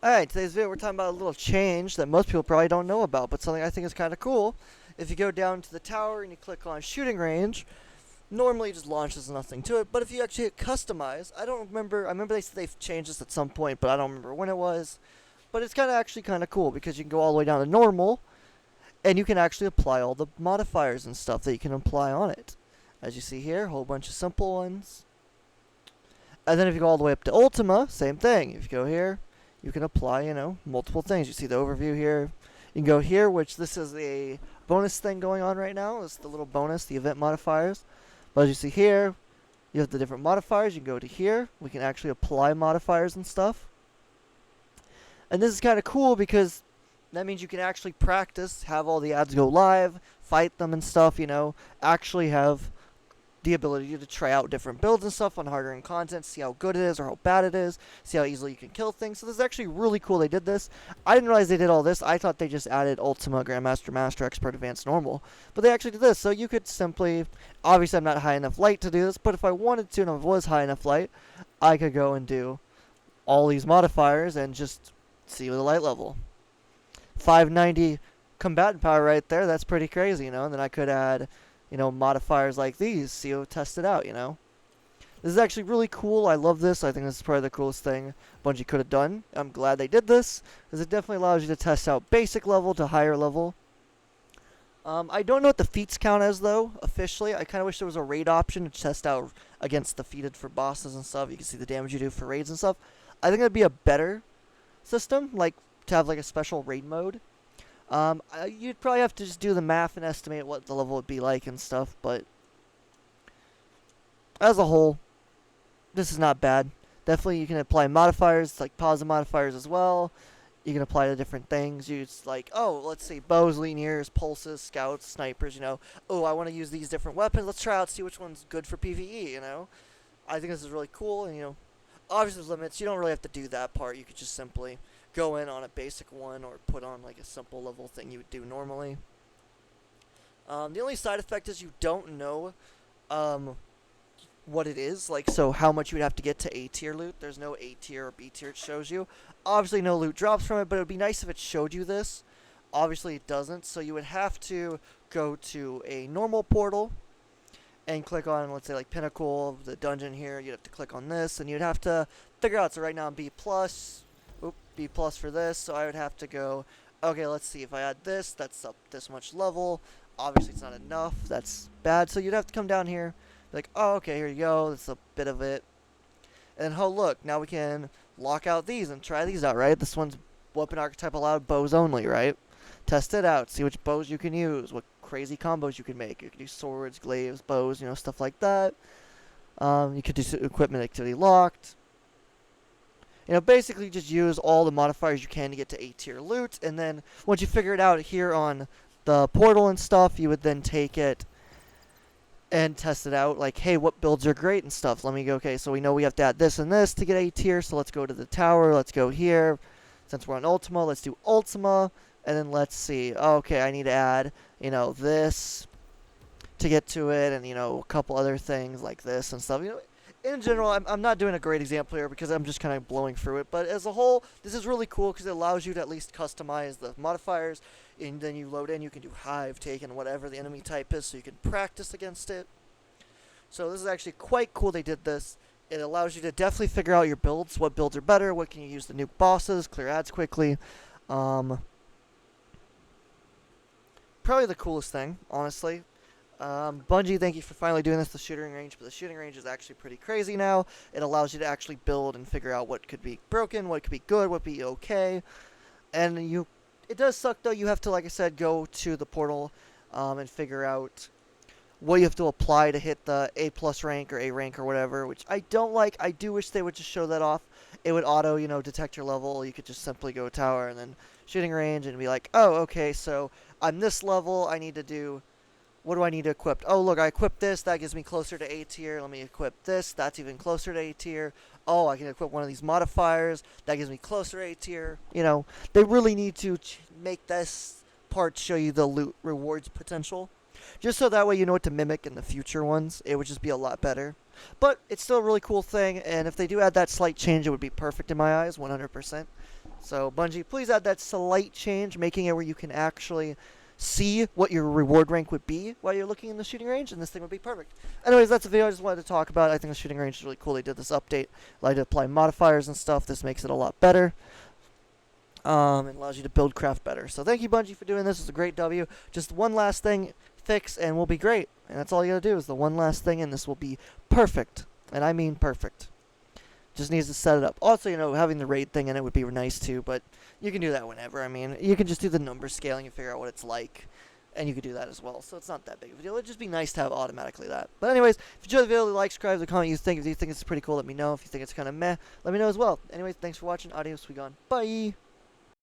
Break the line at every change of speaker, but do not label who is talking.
Alright, today's video we're talking about a little change that most people probably don't know about, but something I think is kind of cool. If you go down to the tower and you click on shooting range, normally it just launches nothing to it, but if you actually hit customize, I remember they said they've changed this at some point, but I don't remember when it was. But it's actually kind of cool because you can go all the way down to normal, and you can actually apply all the modifiers and stuff that you can apply on it. As you see here, a whole bunch of simple ones. And then if you go all the way up to Ultima, same thing. If you go here, you can apply, multiple things. You see the overview here. You can go here, which this is a bonus thing going on right now. This is the little bonus, the event modifiers. But as you see here, you have the different modifiers. You can go to here. We can actually apply modifiers and stuff. And this is kind of cool because that means you can actually practice, have all the ads go live, fight them and stuff, actually have the ability to try out different builds and stuff on harder end content, see how good it is or how bad it is, see how easily you can kill things. So this is actually really cool they did this. I didn't realize they did all this. I thought they just added Ultima, Grandmaster, Master, Expert, Advanced, Normal. But they actually did this. So you could simply, obviously I'm not high enough light to do this, but if I wanted to and I was high enough light, I could go and do all these modifiers and just see the light level. 590 combatant power right there, that's pretty crazy, and then I could add modifiers like these, see how test it out, This is actually really cool. I love this. I think this is probably the coolest thing Bungie could have done. I'm glad they did this, because it definitely allows you to test out basic level to higher level. I don't know what the feats count as, though, officially. I kind of wish there was a raid option to test out against defeated for bosses and stuff. You can see the damage you do for raids and stuff. I think it'd be a better system, like to have like a special raid mode. You'd probably have to just do the math and estimate what the level would be like and stuff, but as a whole, this is not bad. Definitely you can apply modifiers, like positive modifiers as well. You can apply to different things. Use like, let's see, bows, linears, pulses, scouts, snipers, Oh, I want to use these different weapons. Let's try out, see which one's good for PvE, I think this is really cool, and, obviously there's limits. You don't really have to do that part. You could just simply go in on a basic one or put on like a simple level thing you would do normally. The only side effect is you don't know what it is, like, so how much you would have to get to A tier loot. There's no A tier or B tier it shows you. Obviously no loot drops from it, but it would be nice if it showed you this. Obviously it doesn't, so you would have to go to a normal portal and click on, let's say, like Pinnacle, the dungeon here. You'd have to click on this, and you'd have to figure out. So right now I'm B+. B+ for this, so I would have to go, okay, let's see, if I add this, that's up this much level. Obviously it's not enough, that's bad, so you'd have to come down here, be like, oh, okay, here you go, that's a bit of it. And oh, look, now we can lock out these and try these out, right? This one's weapon archetype allowed bows only, right? Test it out, see which bows you can use, what crazy combos you can make. You can do swords, glaives, bows, stuff like that. You could do equipment activity locked. Basically just use all the modifiers you can to get to A tier loot, and then once you figure it out here on the portal and stuff, you would then take it and test it out, like, hey, what builds are great and stuff. Let me go, okay, so we know we have to add this and this to get A tier, so let's go to the tower, let's go here. Since we're on Ultima, let's do Ultima, and then let's see, okay, I need to add, this to get to it, and, a couple other things like this and stuff, In general, I'm not doing a great example here because I'm just kind of blowing through it. But as a whole, this is really cool because it allows you to at least customize the modifiers. And then you load in, you can do Hive, Taken, whatever the enemy type is, so you can practice against it. So this is actually quite cool they did this. It allows you to definitely figure out your builds, what builds are better, what can you use to nuke bosses, clear ads quickly. Probably the coolest thing, honestly. Bungie, thank you for finally doing this, the shooting range, but the shooting range is actually pretty crazy now. It allows you to actually build and figure out what could be broken, what could be good, what could be okay. And it does suck, though. You have to, like I said, go to the portal and figure out what you have to apply to hit the A+ rank or A rank or whatever, which I don't like. I do wish they would just show that off. It would auto, detect your level. You could just simply go tower and then shooting range and be like, oh, okay, so I'm this level, I need to do... What do I need to equip? Oh, look, I equipped this. That gives me closer to A tier. Let me equip this. That's even closer to A tier. Oh, I can equip one of these modifiers. That gives me closer to A tier. They really need to make this part show you the loot rewards potential. Just so that way you know what to mimic in the future ones. It would just be a lot better. But it's still a really cool thing. And if they do add that slight change, it would be perfect in my eyes, 100%. So Bungie, please add that slight change, making it where you can actually see what your reward rank would be while you're looking in the shooting range, and this thing would be perfect. Anyways, that's the video I just wanted to talk about. I think the shooting range is really cool. They did this update, allowed you to apply modifiers and stuff. This makes it a lot better. And allows you to build craft better. So thank you, Bungie, for doing this. It's a great W. Just one last thing fix, and we'll be great. And that's all you gotta do is the one last thing, and this will be perfect. And I mean perfect. Just needs to set it up. Also, having the raid thing in it would be nice too, but you can do that whenever. I mean, you can just do the number scaling and figure out what it's like, and you could do that as well. So it's not that big of a deal. It'd just be nice to have automatically that. But anyways, if you enjoyed the video, like, subscribe, the comment you think. If you think it's pretty cool, let me know. If you think it's kind of meh, let me know as well. Anyways, thanks for watching. Adios, we gone. Bye.